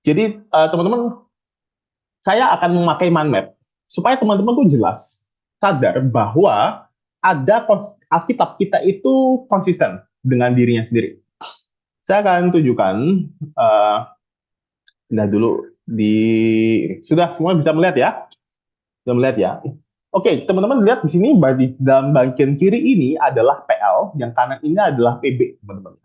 Jadi teman-teman, saya akan memakai mind map supaya teman-teman tuh jelas sadar bahwa Alkitab kita itu konsisten dengan dirinya sendiri. Saya akan tunjukkan uh, dulu di sudah semua bisa melihat ya, sudah melihat ya. Oke, teman-teman lihat di sini dalam bagian kiri ini adalah PL, yang kanan ini adalah PB, teman-teman.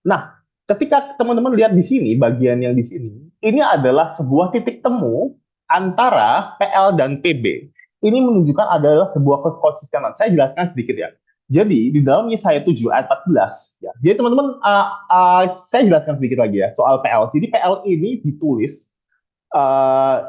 Nah, ketika teman-teman lihat di sini, bagian yang di sini, ini adalah sebuah titik temu antara PL dan PB. Ini menunjukkan adalah sebuah konsistenan. Saya jelaskan sedikit ya. Jadi, di dalam Yesaya 7 ayat 14, ya. Jadi, teman-teman, saya jelaskan sedikit lagi ya soal PL. Jadi, PL ini ditulis,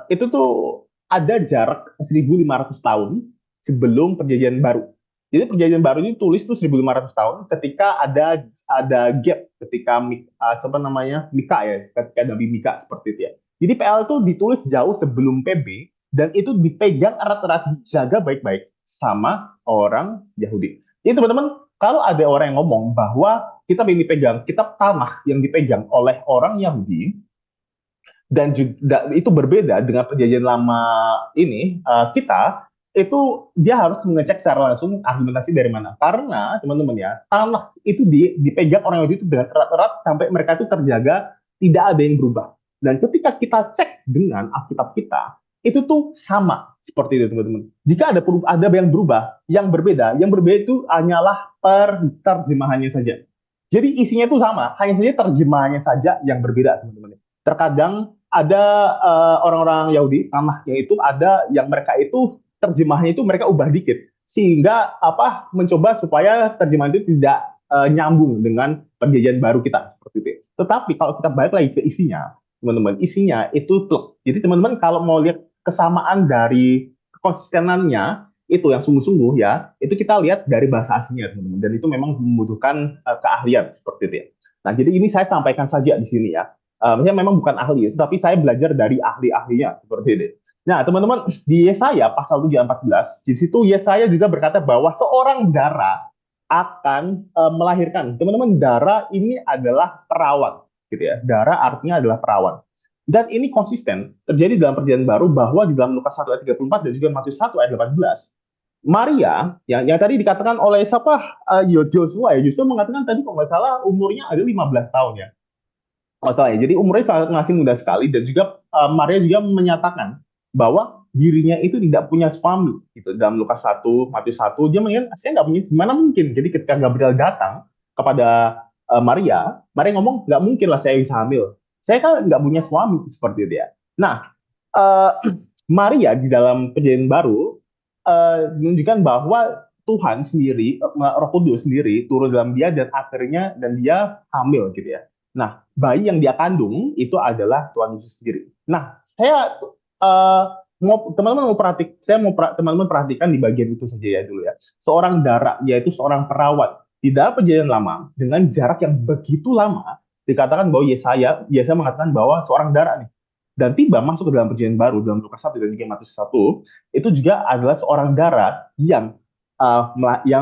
itu tuh ada jarak 1.500 tahun sebelum perjanjian baru. Jadi perjanjian baru ini tulis tuh 1.500 tahun ketika ada gap ketika apa namanya Mika ya, ketika Nabi Mika seperti itu ya. Jadi PL itu ditulis jauh sebelum PB dan itu dipegang erat-erat, dijaga baik-baik sama orang Yahudi. Jadi teman-teman, kalau ada orang yang ngomong bahwa kitab yang dipegang, kitab tanah yang dipegang oleh orang Yahudi, dan juga itu berbeda dengan perjanjian lama ini, kita itu dia harus mengecek secara langsung argumentasi dari mana, karena teman-teman ya, tanah itu dipegang orang Yahudi itu dengan erat-erat sampai mereka itu terjaga, tidak ada yang berubah. Dan ketika kita cek dengan Alkitab kita, itu tuh sama seperti itu teman-teman. Jika ada yang berubah, yang berbeda itu hanyalah terjemahannya saja. Jadi isinya itu sama, hanya saja terjemahannya saja yang berbeda teman-teman. Terkadang ada orang-orang Yahudi tanahnya itu ada yang mereka itu terjemahannya itu mereka ubah dikit sehingga apa mencoba supaya terjemahan itu tidak nyambung dengan perjanjian baru kita seperti itu. Tetapi kalau kita balik lagi ke isinya, teman-teman, isinya itu plek. Jadi teman-teman kalau mau lihat kesamaan dari konsistenannya itu yang sungguh-sungguh ya, itu kita lihat dari bahasa aslinya teman-teman. Dan itu memang membutuhkan keahlian seperti itu ya. Nah, jadi ini saya sampaikan saja di sini ya. Maksudnya memang bukan ahli, tapi saya belajar dari ahli-ahlinya seperti ini. Nah, teman-teman, di Yesaya pasal 7 ayat 14, di situ Yesaya juga berkata bahwa seorang dara akan melahirkan. Teman-teman, dara ini adalah perawan, gitu ya. Dara artinya adalah perawan. Dan ini konsisten terjadi dalam perjanjian baru bahwa di dalam Lukas 1 ayat 34 dan juga Matius 1 ayat 18, Maria yang tadi dikatakan oleh siapa, Joshua ya, Joshua mengatakan tadi kalau nggak salah umurnya ada 15 tahun ya, masalah ya. Jadi umurnya sangat masih muda sekali dan juga Maria juga menyatakan bahwa dirinya itu tidak punya suami gitu. Dalam Lukas 1, Matius 1 dia mengatakan saya nggak punya, gimana mungkin. Jadi ketika Gabriel datang kepada Maria, Maria ngomong nggak mungkin lah saya bisa hamil. Saya kan nggak punya suami seperti itu ya. Nah, uh, Maria di dalam perjanjian baru menunjukkan bahwa Tuhan sendiri, Roh Kudus sendiri turun dalam dia dan akhirnya dan dia hamil gitu ya. Nah, bayi yang dia kandung itu adalah Tuhan Yesus sendiri. Nah, saya mau teman-teman mau teman-teman perhatikan di bagian itu saja ya dulu ya. Seorang dara yaitu seorang perawat di dalam perjanjian lama dengan jarak yang begitu lama dikatakan bahwa Yesaya mengatakan bahwa seorang dara nih dan tiba masuk ke dalam perjanjian baru dalam Lukas 1 dan juga Matius 1 itu juga adalah seorang dara yang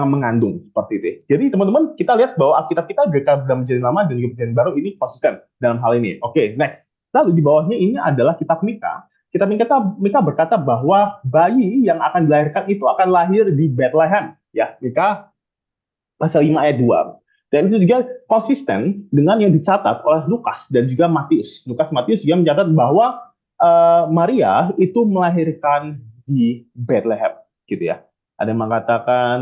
mengandung seperti itu. Jadi teman-teman kita lihat bahwa Alkitab kita dalam perjanjian lama dan juga perjanjian baru ini konsisten dalam hal ini. Oke, next. Lalu di bawahnya ini adalah kitab Mika. Kitab Mika berkata bahwa bayi yang akan dilahirkan itu akan lahir di Bethlehem. Ya, Mika pasal 5 ayat 2. Dan itu juga konsisten dengan yang dicatat oleh Lukas dan juga Matius. Matius juga mencatat bahwa Maria itu melahirkan di Bethlehem, gitu ya. Ada yang mengatakan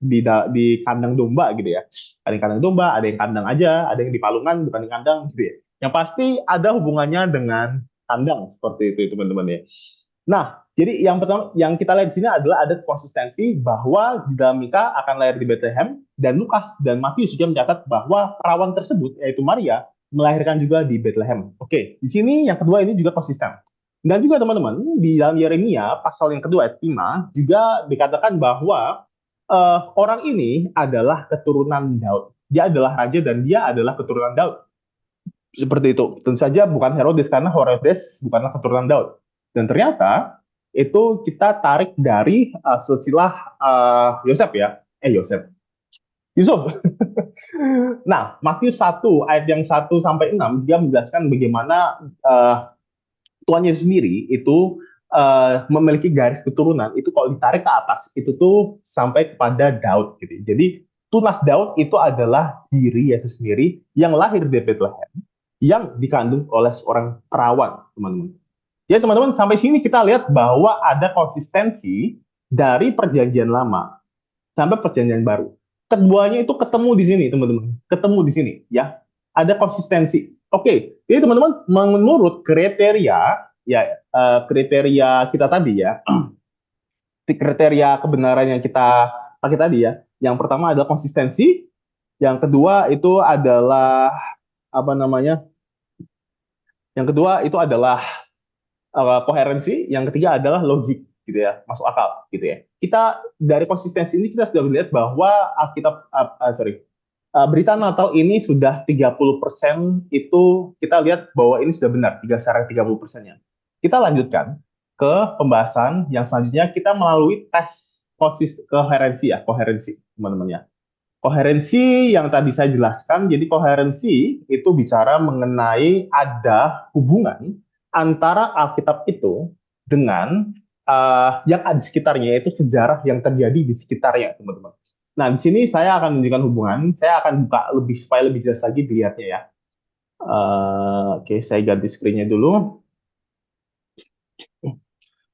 di kandang domba, gitu ya. Ada yang kandang domba, ada yang kandang aja, ada yang di palungan, bukan di kandang, gitu ya. Yang pasti ada hubungannya dengan kandang seperti itu, teman-teman ya. Nah, jadi yang pertama yang kita lihat di sini adalah ada konsistensi bahwa dinamika akan lahir di Bethlehem dan Lukas dan Matius juga mencatat bahwa perawan tersebut yaitu Maria melahirkan juga di Bethlehem. Oke, di sini yang kedua ini juga konsisten. Dan juga teman-teman di dalam Yeremia pasal yang kedua ayat 5 juga dikatakan bahwa orang ini adalah keturunan Daud. Dia adalah raja dan dia adalah keturunan Daud. Seperti itu. Tentu saja bukan Herodes karena Herodes bukanlah keturunan Daud. Dan ternyata itu kita tarik dari silsilah Yosef ya. Yusuf. Nah, Matius 1 ayat yang 1 sampai 6 dia menjelaskan bagaimana Tuhan Yesus sendiri itu memiliki garis keturunan itu kalau ditarik ke atas itu tuh sampai kepada Daud gitu. Jadi tunas Daud itu adalah diri Yesus sendiri yang lahir di Bethlehem yang dikandung oleh seorang perawan, teman-teman. Ya teman-teman, sampai sini kita lihat bahwa ada konsistensi dari perjanjian lama sampai perjanjian baru. Keduanya itu ketemu di sini, teman-teman. Ketemu di sini, ya. Ada konsistensi. Oke, jadi teman-teman, menurut kriteria, ya, kriteria kita tadi ya, kriteria kebenaran yang kita pakai tadi ya. Yang pertama adalah konsistensi, yang kedua itu adalah apa namanya? Yang kedua itu adalah koherensi, yang ketiga adalah logik gitu ya, masuk akal gitu ya. Kita dari konsistensi ini kita sudah melihat bahwa Alkitab berita Natal ini sudah 30% itu kita lihat bahwa ini sudah benar, sekarang 30%-nya. Kita lanjutkan ke pembahasan yang selanjutnya kita melalui tes koherensi ya, koherensi teman-teman ya. Koherensi yang tadi saya jelaskan, jadi koherensi itu bicara mengenai ada hubungan antara Alkitab itu dengan yang ada di sekitarnya, yaitu sejarah yang terjadi di sekitarnya, teman-teman. Nah, di sini saya akan menunjukkan hubungan, saya akan buka lebih supaya lebih jelas lagi dilihatnya ya. Oke, saya ganti screen-nya dulu.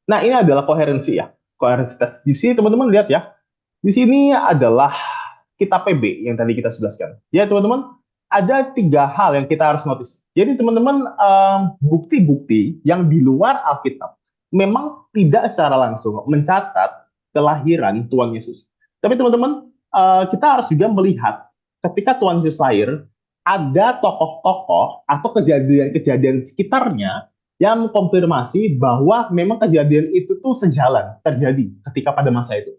Nah, ini adalah koherensi ya, koherensi tes. Di sini teman-teman lihat ya, di sini adalah kitab PB yang tadi kita jelaskan. Ya teman-teman, ada 3 hal yang kita harus notice. Jadi teman-teman, bukti-bukti yang di luar Alkitab memang tidak secara langsung mencatat kelahiran Tuhan Yesus. Tapi teman-teman, kita harus juga melihat ketika Tuhan Yesus lahir, ada tokoh-tokoh atau kejadian-kejadian sekitarnya yang mengkonfirmasi bahwa memang kejadian itu tuh sejalan terjadi ketika pada masa itu.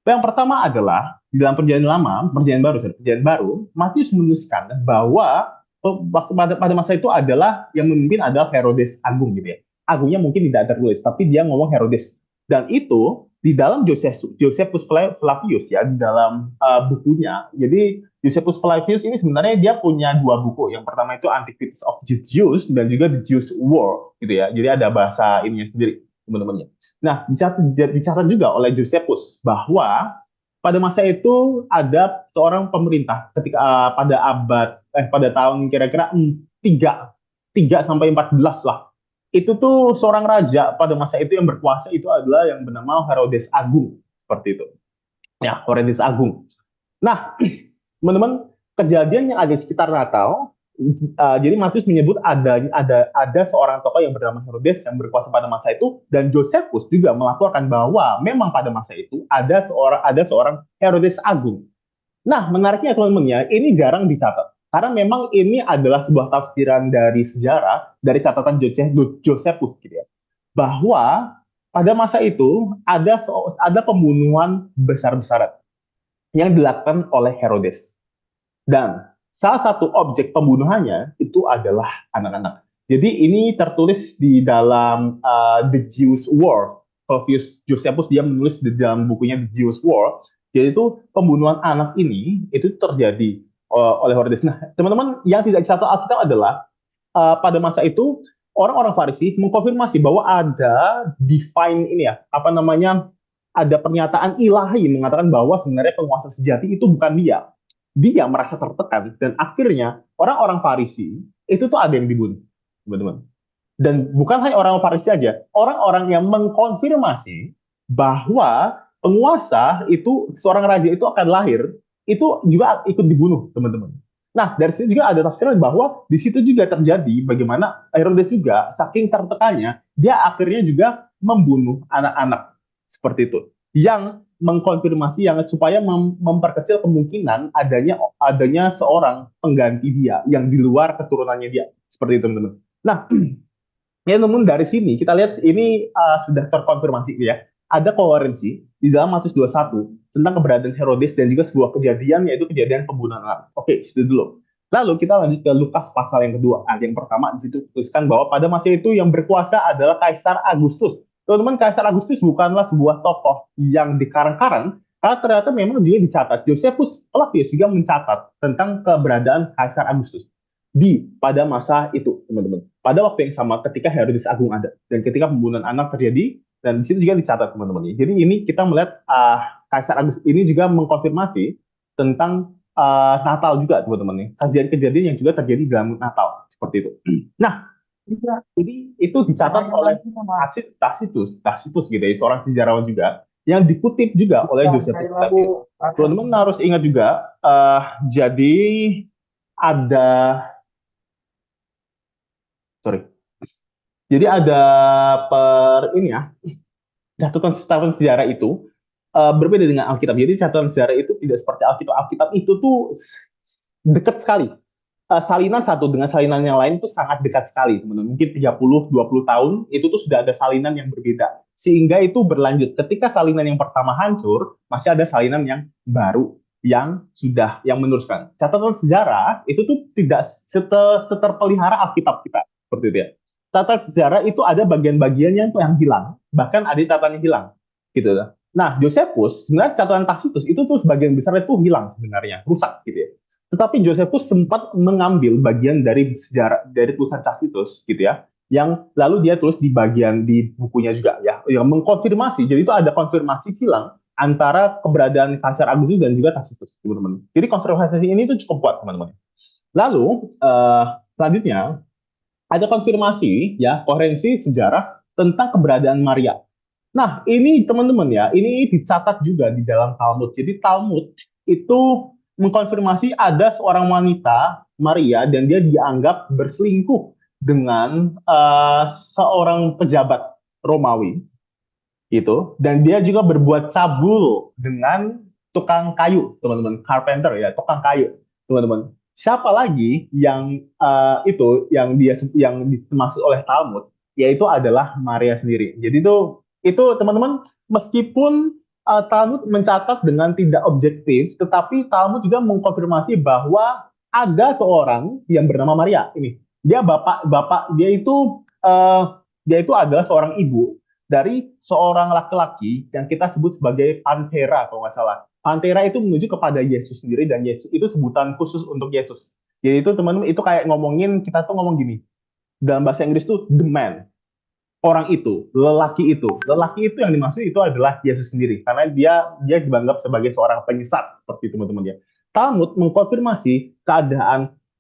Yang pertama adalah di dalam perjanjian lama, perjanjian baru, Matius menuliskan bahwa waktu pada masa itu adalah yang memimpin adalah Herodes Agung gitu ya. Agungnya mungkin tidak tertulis, tapi dia ngomong Herodes. Dan itu di dalam Josephus Flavius ya, di dalam bukunya. Jadi Josephus Flavius ini sebenarnya dia punya 2 buku. Yang pertama itu Antiquities of the Jews dan juga The Jews War gitu ya. Jadi ada bahasa ininya sendiri teman-temannya. Nah, dicatat juga oleh Josephus bahwa pada masa itu ada seorang pemerintah ketika pada tahun kira-kira 3 sampai 14 lah. Itu tuh seorang raja pada masa itu yang berkuasa itu adalah yang bernama Herodes Agung, seperti itu. Ya, Herodes Agung. Nah, teman-teman, kejadian yang ada di sekitar Natal, jadi Matius menyebut ada seorang tokoh yang bernama Herodes yang berkuasa pada masa itu, dan Josephus juga melaporkan bahwa memang pada masa itu ada seorang Herodes Agung. Nah, menariknya teman-teman ya, ini jarang dicatat. Karena memang ini adalah sebuah tafsiran dari sejarah, dari catatan Josephus gitu ya. Bahwa pada masa itu ada pembunuhan besar-besaran yang dilakukan oleh Herodes. Dan salah satu objek pembunuhannya itu adalah anak-anak. Jadi ini tertulis di dalam The Jews War. Flavius Josephus dia menulis di dalam bukunya The Jews War. Jadi itu pembunuhan anak ini itu terjadi oleh Herodes. Nah, teman-teman yang tidak dicatat Alkitab adalah pada masa itu orang-orang Farisi mengkonfirmasi bahwa ada divine ini ya, apa namanya, ada pernyataan ilahi mengatakan bahwa sebenarnya penguasa sejati itu bukan dia. Dia merasa tertekan dan akhirnya orang-orang Farisi itu tuh ada yang dibunuh, teman-teman. Dan bukan hanya orang Farisi aja, orang-orang yang mengkonfirmasi bahwa penguasa itu seorang raja itu akan lahir itu juga ikut dibunuh, teman-teman. Nah, dari situ juga ada tafsiran bahwa di situ juga terjadi bagaimana Herodes juga saking tertekannya, dia akhirnya juga membunuh anak-anak seperti itu. Yang mengkonfirmasi yang supaya memperkecil kemungkinan adanya seorang pengganti dia yang di luar keturunannya dia. Seperti itu, teman-teman. Nah, ya, namun dari sini kita lihat ini sudah terkonfirmasi ya. Ada koherensi di dalam Matius 21 tentang keberadaan Herodes dan juga sebuah kejadian yaitu kejadian pembunuhan anak. Oke, itu dulu. Lalu kita lanjut ke Lukas pasal yang kedua. Yang pertama di situ tuliskan bahwa pada masa itu yang berkuasa adalah Kaisar Agustus. Teman-teman, Kaisar Agustus bukanlah sebuah tokoh yang dikarang-karang, Karena ternyata memang dia dicatat, Josephus Flavius juga mencatat tentang keberadaan Kaisar Agustus pada masa itu, teman-teman. Pada waktu yang sama ketika Herodes Agung ada dan ketika pembunuhan anak terjadi, dan di situ juga dicatat, teman-teman. Jadi ini kita melihat Kaisar Agustus ini juga mengkonfirmasi tentang Natal juga, teman-teman. Kejadian-kejadian yang juga terjadi dalam Natal seperti itu. Nah, ini itu dicatat oleh Tacitus, Tacitus gitu ya, seorang sejarawan juga yang dikutip juga oleh Josephus Flavius. Teman-teman harus ingat juga, jadi ada, sorry, jadi ada ini ya, catatan sejarah itu berbeda dengan Alkitab. Jadi catatan sejarah itu tidak seperti Alkitab. Alkitab itu tuh dekat sekali. Salinan satu dengan salinan yang lain itu sangat dekat sekali, teman-teman. Mungkin 30-20 tahun itu tuh sudah ada salinan yang berbeda. Sehingga itu berlanjut. Ketika salinan yang pertama hancur, masih ada salinan yang baru yang meneruskan. Catatan sejarah itu tuh tidak seterpelihara Alkitab kita seperti itu ya. Catatan sejarah itu ada bagian-bagiannya yang hilang, bahkan ada catatan yang hilang, gitu ya. Nah, Josephus sebenarnya catatan Tacitus itu tuh sebagian besar itu hilang sebenarnya, rusak gitu ya. Tetapi Josephus sempat mengambil bagian dari sejarah dari tulisan Tacitus gitu ya, yang lalu dia tulis di bagian di bukunya juga ya, yang mengkonfirmasi. Jadi itu ada konfirmasi silang antara keberadaan Kaisar Agustus dan juga Tacitus, teman-teman. Jadi konfirmasi ini itu cukup kuat, teman-teman. Lalu selanjutnya ada konfirmasi ya, koherensi sejarah tentang keberadaan Maria. Nah, ini teman-teman ya, ini dicatat juga di dalam Talmud. Jadi Talmud itu mengkonfirmasi ada seorang wanita, Maria, dan dia dianggap berselingkuh dengan seorang pejabat Romawi, gitu. Dan dia juga berbuat cabul dengan tukang kayu, teman-teman, carpenter ya, tukang kayu, teman-teman. Siapa lagi yang yang dimaksud oleh Talmud, yaitu adalah Maria sendiri. Jadi itu teman-teman, meskipun Talmud mencatat dengan tidak objektif, tetapi Talmud juga mengkonfirmasi bahwa ada seorang yang bernama Maria. Ini dia bapak dia itu adalah seorang ibu dari seorang laki-laki yang kita sebut sebagai Pantera kalau nggak salah. Pantera itu menuju kepada Yesus sendiri, dan Yesus itu sebutan khusus untuk Yesus. Jadi itu teman-teman, itu kayak ngomongin, kita tuh ngomong gini, dalam bahasa Inggris tuh the man, orang itu, lelaki itu. Lelaki itu yang dimaksud itu adalah Yesus sendiri, karena dia dianggap sebagai seorang penyesat seperti teman-teman ya. Talmud mengkonfirmasi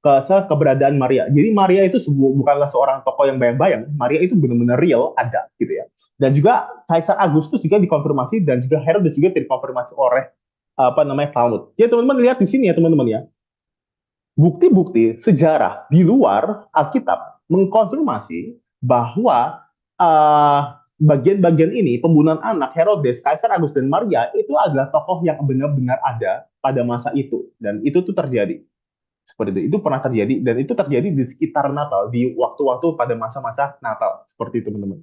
keberadaan Maria. Jadi Maria itu bukanlah seorang tokoh yang bayang-bayang. Maria itu benar-benar real, ada gitu ya. Dan juga Kaisar Agustus juga dikonfirmasi, dan juga Herodes juga dikonfirmasi oleh Talmud. Ya teman-teman lihat di sini ya teman-teman ya. Bukti-bukti sejarah di luar Alkitab mengkonfirmasi bahwa bagian-bagian ini, pembunuhan anak, Herodes, Kaisar Agustus, dan Maria, itu adalah tokoh yang benar-benar ada pada masa itu. Dan itu tuh terjadi. Seperti itu pernah terjadi, dan itu terjadi di sekitar Natal, di waktu-waktu pada masa-masa Natal, seperti itu teman-teman.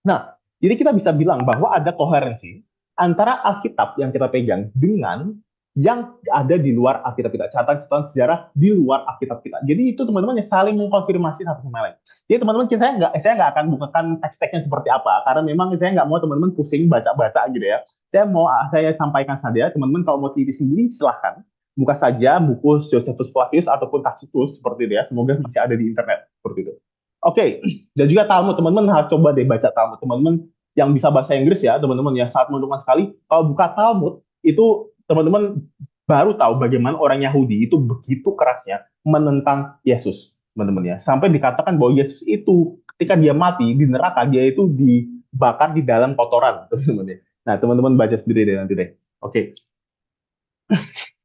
Nah, jadi kita bisa bilang bahwa ada koherensi antara Alkitab yang kita pegang dengan yang ada di luar Alkitab kita, catatan sejarah di luar Alkitab kita. Jadi itu teman-teman yang saling mengkonfirmasi satu sama lain. Jadi teman-teman, saya nggak akan bukakan teks-teksnya seperti apa, karena memang saya nggak mau teman-teman pusing baca-baca gitu ya. Saya sampaikan saja, teman-teman kalau mau teliti sendiri silahkan buka saja buku Josephus Flavius ataupun Tacitus seperti itu ya. Semoga masih ada di internet seperti itu. Oke, dan juga Talmud, teman-teman harus coba deh baca Talmud. Teman-teman yang bisa bahasa Inggris ya, teman-teman ya, saat menentukan sekali, kalau buka Talmud, itu teman-teman baru tahu bagaimana orang Yahudi itu begitu kerasnya menentang Yesus, teman-teman ya. Sampai dikatakan bahwa Yesus itu ketika dia mati di neraka, dia itu dibakar di dalam kotoran, teman-teman ya. Nah, teman-teman baca sendiri deh nanti deh. Oke.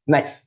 Next.